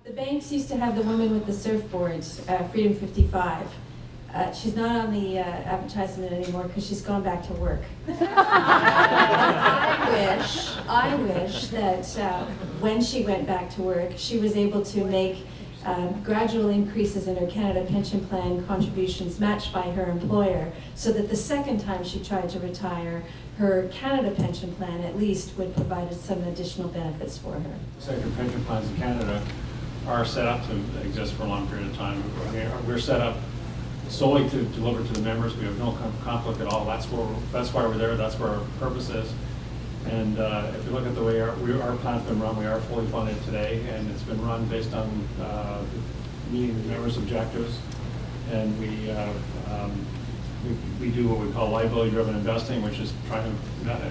The banks used to have the woman with the surfboard, Freedom 55. She's not on the advertisement anymore because she's gone back to work. I wish that when she went back to work, she was able to make gradual increases in her Canada Pension Plan contributions matched by her employer, so that the second time she tried to retire, her Canada Pension Plan at least would provide some additional benefits for her. Sector pension plans in Canada are set up to exist for a long period of time. We're set up solely to deliver to the members. We have no conflict at all. That's why we're there. That's where our purpose is. And if you look at the way our plan's been run, we are fully funded today, and it's been run based on meeting the members' objectives. And we do what we call liability-driven investing, which is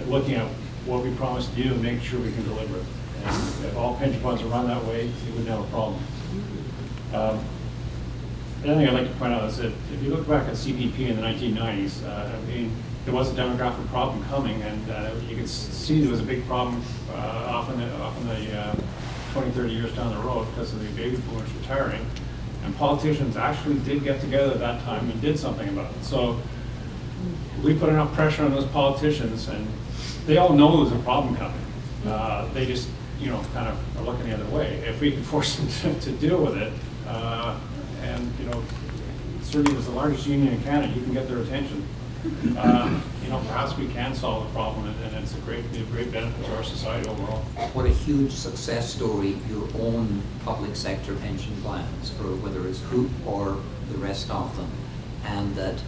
looking at what we promised you and make sure we can deliver it. And if all pension funds are run that way, you wouldn't have a problem. Another thing I'd like to point out is that if you look back at CPP in the 1990s, there was a demographic problem coming, and you could see there was a big problem often the 20, 30 years down the road because of the baby boomers retiring. And politicians actually did get together at that time and did something about it. So we put enough pressure on those politicians, and they all know there's a problem coming. They just, kind of are looking the other way. If we can force them to deal with it, and certainly as the largest union in Canada, you can get their attention. Perhaps we can solve the problem, and it's a great benefit to our society overall. What a huge success story your own public sector pension plans, for whether it's Hoop or the rest of them, and that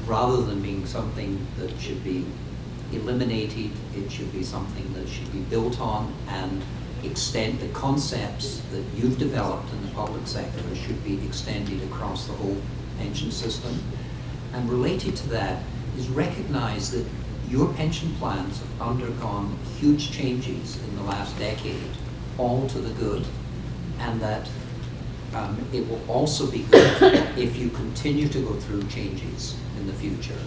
rather than being something that should be eliminated, it should be something that should be built on, and extend the concepts that you've developed in the public sector should be extended across the whole pension system. And related to that is recognize that your pension plans have undergone huge changes in the last decade, all to the good, and that it will also be good if you continue to go through changes in the future.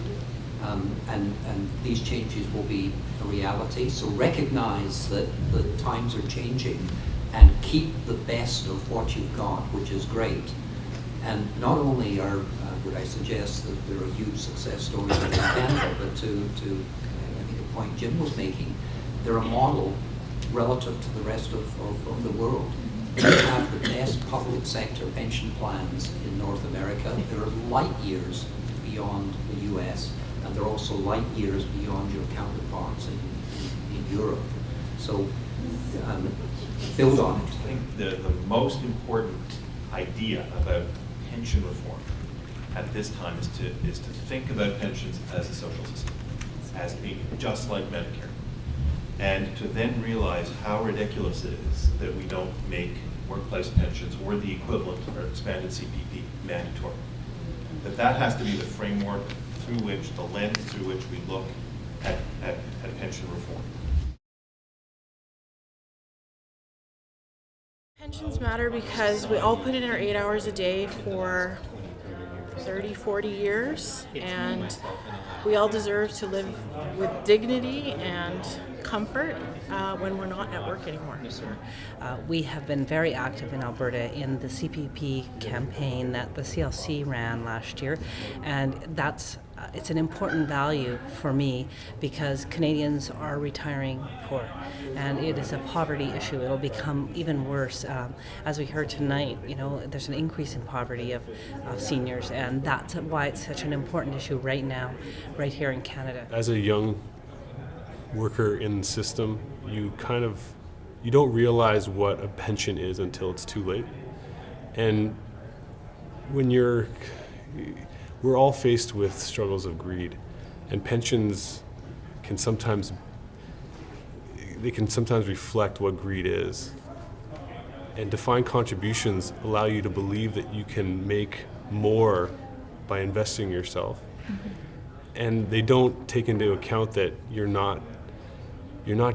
And these changes will be a reality. So recognize that the times are changing and keep the best of what you've got, which is great. And not only would I suggest that there are huge success stories in Canada, but to I think the point Jim was making, they're a model relative to the rest of the world. We have the best public sector pension plans in North America. They're light years beyond the US, and they're also light years beyond your counterparts in Europe. So build on it. I think the most important idea about pension reform at this time is to think about pensions as a social system, as being just like Medicare, and to then realize how ridiculous it is that we don't make workplace pensions or the equivalent or expanded CPP mandatory. That has to be the framework through which, the lens through which we look at pension reform. Pensions matter because we all put in our 8 hours a day for 30, 40 years, and we all deserve to live with dignity and comfort when we're not at work anymore. We have been very active in Alberta in the CPP campaign that the CLC ran last year, and it's an important value for me because Canadians are retiring poor, and it is a poverty issue. It'll become even worse. As we heard tonight, there's an increase in poverty of seniors, and that's why it's such an important issue right now, right here in Canada. As a young worker in the system, you don't realize what a pension is until it's too late. And when we're all faced with struggles of greed, and pensions can sometimes reflect what greed is. And defined contributions allow you to believe that you can make more by investing in yourself. Mm-hmm. And they don't take into account that you're not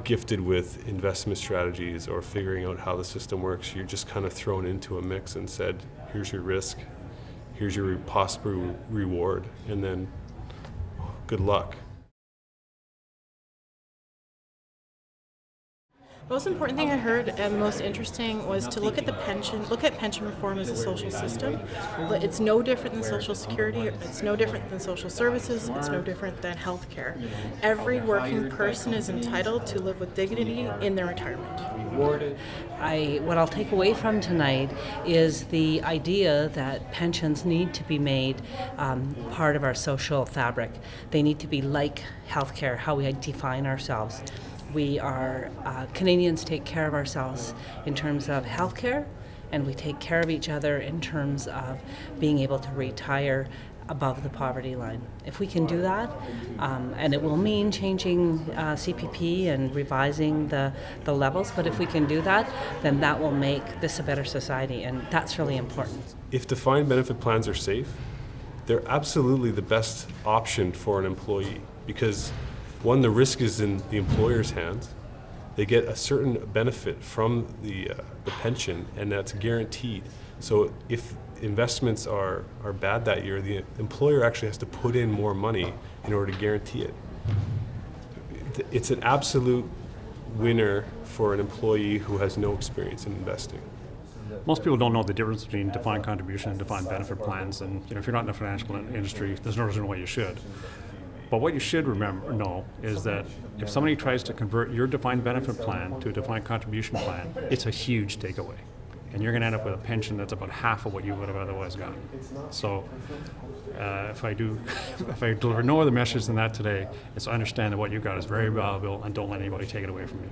gifted with investment strategies or figuring out how the system works. You're just kind of thrown into a mix and said, here's your risk, here's your possible reward, and then good luck. Most important thing I heard and the most interesting was to look at pension reform as a social system. It's no different than Social Security, it's no different than social services, it's no different than healthcare. Every working person is entitled to live with dignity in their retirement. What I'll take away from tonight is the idea that pensions need to be made part of our social fabric. They need to be like healthcare, how we define ourselves. Canadians take care of ourselves in terms of healthcare, and we take care of each other in terms of being able to retire above the poverty line. If we can do that, and it will mean changing CPP and revising the levels, but if we can do that, then that will make this a better society, and that's really important. If defined benefit plans are safe, they're absolutely the best option for an employee because one, the risk is in the employer's hands. They get a certain benefit from the pension, and that's guaranteed. So if investments are bad that year, the employer actually has to put in more money in order to guarantee it. It's an absolute winner for an employee who has no experience in investing. Most people don't know the difference between defined contribution and defined benefit plans, and if you're not in the financial industry, there's no reason why you should. But what you should know is that if somebody tries to convert your defined benefit plan to a defined contribution plan, it's a huge takeaway. And you're going to end up with a pension that's about half of what you would have otherwise gotten. So if I deliver no other message than that today, it's understand that what you got is very valuable and don't let anybody take it away from you.